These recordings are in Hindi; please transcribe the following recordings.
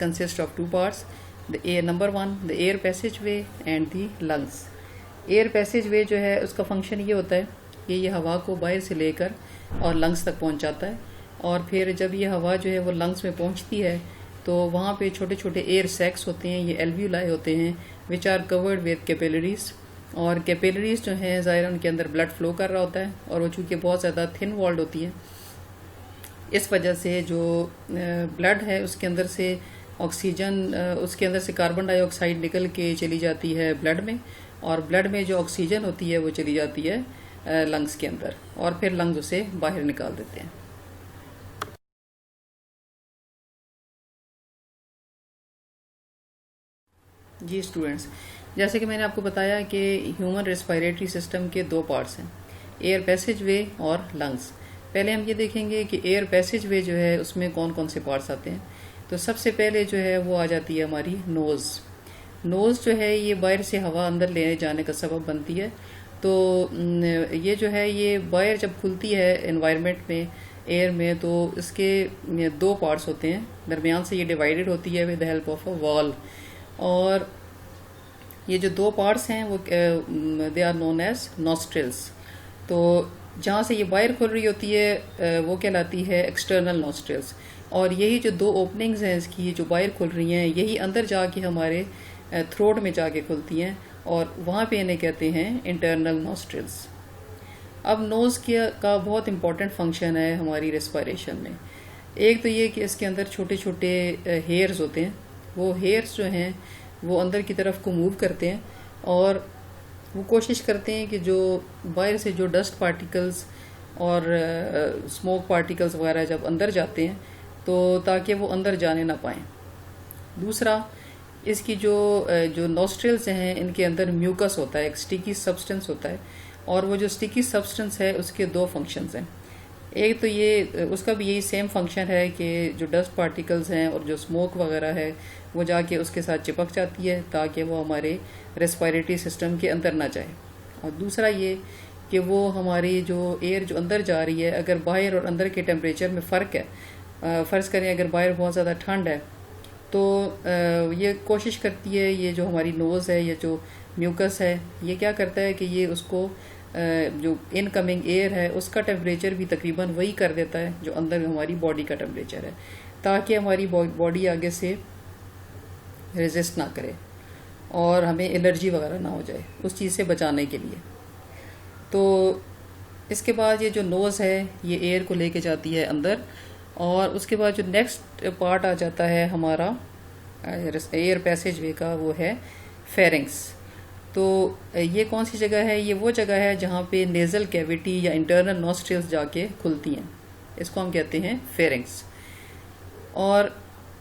consist of two parts, the air, number one the air passageway and the lungs. Air passageway जो है उसका फंक्शन ये होता है कि ये हवा को बाहर से लेकर और लंग्स तक पहुंचाता है, और फिर जब ये हवा जो है वो लंग्स में पहुंचती है तो वहाँ पे छोटे छोटे एयर सैक्स होते हैं, ये एल्व्यूलाई होते हैं which are covered with capillaries, और कैपिलरीज जो हैं ज़ाहिर उनके अंदर ब्लड फ्लो कर रहा होता है, और वो चूँकि बहुत ज़्यादा थिन वॉल्ड होती है इस वजह से जो ब्लड है उसके अंदर से ऑक्सीजन, उसके अंदर से कार्बन डाइऑक्साइड निकल के चली जाती है ब्लड में, और ब्लड में जो ऑक्सीजन होती है वो चली जाती है लंग्स के अंदर, और फिर लंग्स उसे बाहर निकाल देते हैं। जी स्टूडेंट्स, जैसे कि मैंने आपको बताया कि ह्यूमन रेस्पिरेटरी सिस्टम के दो पार्ट्स हैं, एयर पैसेजवे और लंग्स। पहले हम ये देखेंगे कि एयर पैसेजवे जो है उसमें कौन कौन से पार्ट्स आते हैं। तो सबसे पहले जो है वो आ जाती है हमारी नोज़। नोज़ जो है ये बाहर से हवा अंदर ले जाने का सबब बनती है। तो ये जो है ये बाहर जब खुलती है एनवायरनमेंट में, एयर में, तो इसके दो पार्ट्स होते हैं, दरमियान से ये डिवाइडेड होती है with the help of a wall, और ये जो दो पार्ट्स हैं वो they are known as nostrils. तो जहाँ से ये बाहर खुल रही होती है वो कहलाती है एक्सटर्नल नॉस्ट्रिल्स, और यही जो दो ओपनिंग्स हैं इसकी जो बाहर खुल रही हैं यही अंदर जाके हमारे थ्रोट में जाके खुलती हैं, और वहाँ पे इन्हें कहते हैं इंटरनल नॉस्ट्रिल्स। अब नोज़ का बहुत इंपॉर्टेंट फंक्शन है हमारी रेस्पिरेशन में। एक तो ये कि इसके अंदर छोटे छोटे हेयर्स होते हैं, वो हेयर्स जो हैं वो अंदर की तरफ को मूव करते हैं, और वो कोशिश करते हैं कि जो बाहर से जो डस्ट पार्टिकल्स और स्मोक पार्टिकल्स वगैरह जब अंदर जाते हैं तो ताकि वो अंदर जाने ना पाएँ। दूसरा, इसकी जो नॉस्ट्रिल्स हैं इनके अंदर म्यूकस होता है, एक स्टिकी सब्सटेंस होता है, और वो जो स्टिकी सब्सटेंस है उसके दो फंक्शंस हैं। एक तो ये उसका भी यही सेम फंक्शन है कि जो डस्ट पार्टिकल्स हैं और जो स्मोक वगैरह है वो जाके उसके साथ चिपक जाती है ताकि वो हमारे रेस्पिरेटरी सिस्टम के अंदर ना जाए। और दूसरा ये कि वो हमारी जो एयर जो अंदर जा रही है, अगर बाहर और अंदर के टेम्परेचर में फ़र्क है, फ़र्ज़ करें अगर बाहर बहुत ज़्यादा ठंड है तो ये कोशिश करती है, ये जो हमारी नोज़ है, ये जो म्यूकस है, ये क्या करता है कि ये उसको जो इनकमिंग एयर है उसका टेम्परेचर भी तकरीबन वही कर देता है जो अंदर हमारी बॉडी का टेम्परेचर है, ताकि हमारी बॉडी आगे से रेजिस्ट ना करे और हमें एलर्जी वगैरह ना हो जाए, उस चीज़ से बचाने के लिए। तो इसके बाद ये जो नोज़ है ये एयर को लेके जाती है अंदर, और उसके बाद जो नेक्स्ट पार्ट आ जाता है हमारा एयर पैसेजवे का, वो है फेरिंग्स। तो ये कौन सी जगह है? ये वो जगह है जहाँ पे नेज़ल कैविटी या इंटरनल नॉस्ट्रिल्स जाके खुलती हैं, इसको हम कहते हैं फेरिंग्स। और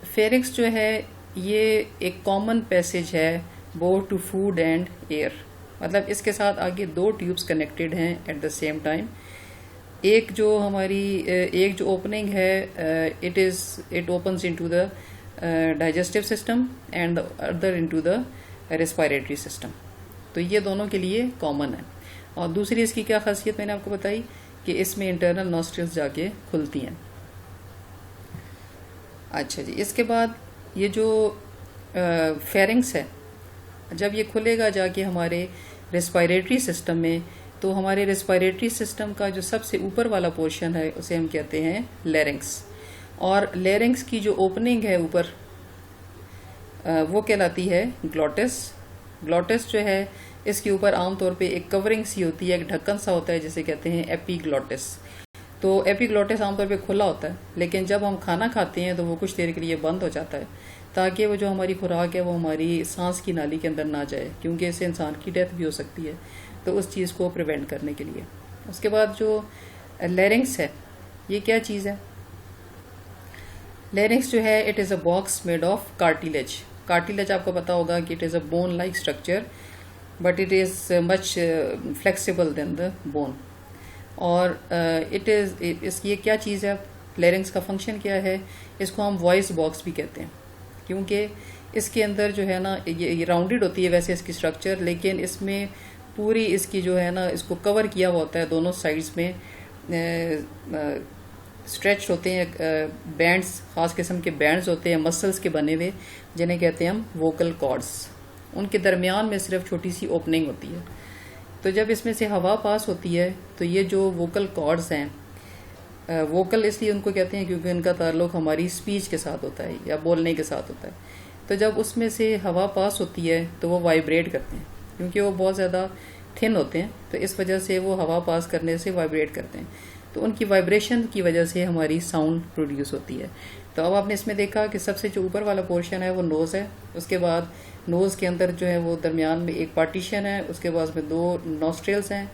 फेरिंग्स जो है ये एक कॉमन पैसेज है both to food and air, मतलब इसके साथ आगे दो ट्यूब्स कनेक्टेड हैं एट द सेम टाइम। एक जो हमारी एक जो ओपनिंग है it opens into the digestive system and the other into the respiratory system. तो ये दोनों के लिए कॉमन है। और दूसरी इसकी क्या खासियत मैंने आपको बताई कि इसमें इंटरनल नॉस्ट्रिल्स जाके खुलती हैं। अच्छा जी, इसके बाद ये जो फेरिंग्स है जब ये खुलेगा जाके हमारे रेस्पिरेटरी सिस्टम में, तो हमारे रेस्पिरेटरी सिस्टम का जो सबसे ऊपर वाला पोर्शन है उसे हम कहते हैं लैरिंक्स, और लैरिंक्स की जो ओपनिंग है ऊपर वो कहलाती है ग्लॉटिस। ग्लॉटिस जो है इसके ऊपर आमतौर पे एक कवरिंग सी होती है, एक ढक्कन सा होता है जिसे कहते हैं एपीग्लॉटिस। तो एपीग्लॉटिस आमतौर पे खुला होता है, लेकिन जब हम खाना खाते हैं तो वो कुछ देर के लिए बंद हो जाता है ताकि वो जो हमारी खुराक है वो हमारी सांस की नाली के अंदर ना जाए, क्योंकि इससे इंसान की डेथ भी हो सकती है, तो उस चीज़ को प्रिवेंट करने के लिए। उसके बाद जो लैरिंक्स है ये क्या चीज़ है? लैरिंक्स जो है it is a box made of cartilage. Cartilage आपको पता होगा कि it is a bone like structure but it is much flexible than the bone. और ये क्या चीज़ है? लैरिंक्स का फंक्शन क्या है? इसको हम वॉइस बॉक्स भी कहते हैं, क्योंकि इसके अंदर जो है ना ये राउंडेड होती है वैसे इसकी स्ट्रक्चर, लेकिन इसमें पूरी इसकी जो है ना इसको कवर किया हुआ होता है दोनों साइड्स में स्ट्रेच होते हैं, बैंड्स, खास किस्म के बैंड्स होते हैं मसल्स के बने हुए, जिन्हें कहते हैं हम वोकल कॉर्ड्स। उनके दरमियान में सिर्फ छोटी सी ओपनिंग होती है। तो जब इसमें से हवा पास होती है तो ये जो वोकल कॉर्ड्स हैं, वोकल इसलिए उनको कहते हैं क्योंकि उनका ताल्लुक हमारी स्पीच के साथ होता है या बोलने के साथ होता है। तो जब उसमें से हवा पास होती है तो वो वाइब्रेट करते हैं, क्योंकि वो बहुत ज़्यादा थिन होते हैं, तो इस वजह से वो हवा पास करने से वाइब्रेट करते हैं। तो उनकी वाइब्रेशन की वजह से हमारी साउंड प्रोड्यूस होती है। तो अब आपने इसमें देखा कि सबसे जो ऊपर वाला पोर्शन है वो नोज़ है, उसके बाद नोज़ के अंदर जो है वो दरमियान में एक पार्टीशन है, उसके बाद में दो नॉस्ट्रेल्स हैं,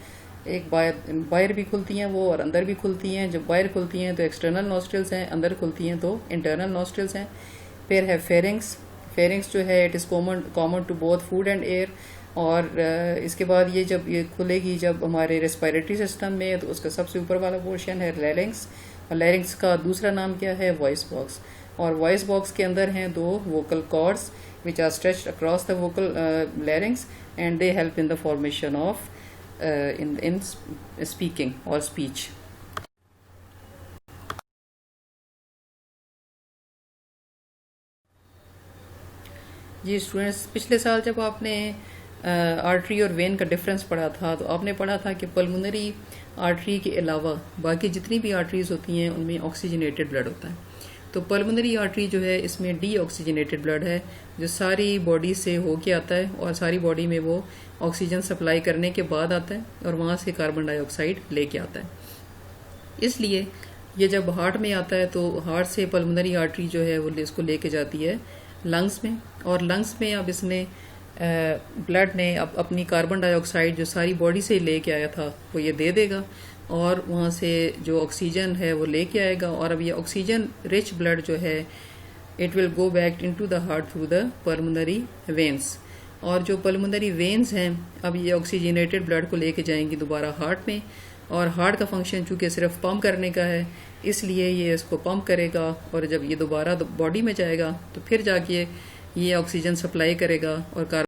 एक बाहर भी खुलती हैं वो और अंदर भी खुलती हैं। जब बाहर खुलती हैं तो एक्सटर्नल नॉस्ट्रेल्स हैं, अंदर खुलती हैं तो इंटरनल नॉस्ट्रेल्स हैं। फिर है फेरिंग्स। फेरिंग्स जो है it is common to both food and air. और इसके बाद ये जब ये खुलेगी जब हमारे रेस्पिरेटरी सिस्टम में, तो उसका सबसे ऊपर वाला पोर्शन है लैरिंग्स, और लैरिंग्स का दूसरा नाम क्या है, वॉइस बॉक्स। और वॉइस बॉक्स के अंदर हैं दो vocal cords which are stretched across the vocal larynx and they help in the formation of in speaking or speech। जी स्टूडेंट्स, पिछले साल जब आपने आर्टरी और वेन का डिफरेंस पढ़ा था तो आपने पढ़ा था कि पल्मोनरी आर्टरी के अलावा बाकी जितनी भी आर्टरीज होती हैं उनमें ऑक्सीजनेटेड ब्लड होता है। तो पल्मोनरी आर्टरी जो है इसमें डी ऑक्सीजनेटेड ब्लड है, जो सारी बॉडी से होके आता है और सारी बॉडी में वो ऑक्सीजन सप्लाई करने के बाद आता है और वहाँ से कार्बन डाइऑक्साइड लेके आता है। इसलिए ये जब हार्ट में आता है तो हार्ट से पल्मोनरी आर्टरी जो है वो इसको लेके जाती है लंग्स में, और लंग्स में अब इसने ब्लड ने अब अपनी कार्बन डाइऑक्साइड जो सारी बॉडी से लेके आया था वो ये दे देगा और वहाँ से जो ऑक्सीजन है वो लेके आएगा। और अब ये ऑक्सीजन रिच ब्लड जो है it will go back into the heart through the pulmonary veins. और जो पल्मोनरी वेन्स हैं अब ये ऑक्सीजनेटेड ब्लड को लेके जाएंगी दोबारा हार्ट में, और हार्ट का फंक्शन चूंकि सिर्फ पंप करने का है इसलिए ये इसको पंप करेगा, और जब ये दोबारा बॉडी में जाएगा तो फिर जाके ये ऑक्सीजन सप्लाई करेगा और